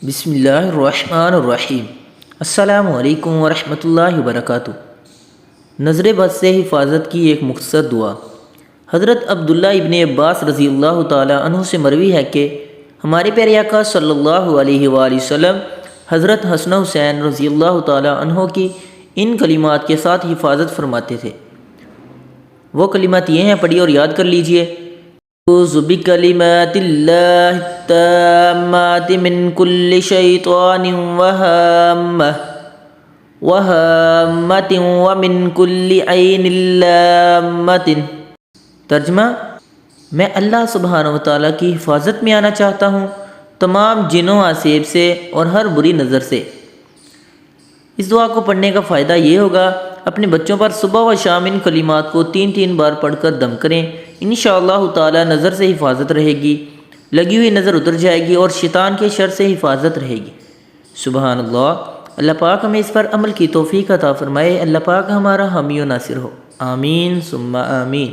بسم اللہ الرحمن الرحیم۔ السلام علیکم ورحمۃ اللہ وبرکاتہ۔ نظر بد سے حفاظت کی ایک مختصر دعا۔ حضرت عبداللہ ابن عباس رضی اللہ تعالی عنہ سے مروی ہے کہ ہمارے پیارے آقا صلی اللہ علیہ وآلہ وسلم حضرت حسن حسین رضی اللہ تعالی عنہ کی ان کلمات کے ساتھ حفاظت فرماتے تھے۔ وہ کلمات یہ ہیں، پڑھی اور یاد کر لیجئے۔ اعوذ بکلمات اللہ التامات من کل شیطان وہامۃ ومن کل عین لامۃ۔ ترجمہ: میں اللہ سبحانہ و تعالیٰ کی حفاظت میں آنا چاہتا ہوں، تمام جنوں آسیب سے اور ہر بری نظر سے۔ اس دعا کو پڑھنے کا فائدہ یہ ہوگا، اپنے بچوں پر صبح و شام ان کلمات کو 3 بار پڑھ کر دم کریں۔ انشاءاللہ تعالی نظر سے حفاظت رہے گی، لگی ہوئی نظر اتر جائے گی اور شیطان کے شر سے حفاظت رہے گی۔ سبحان اللہ۔ اللہ پاک ہمیں اس پر عمل کی توفیق عطا فرمائے۔ اللہ پاک ہمارا حامی و ناصر ہو، آمین ثم آمین۔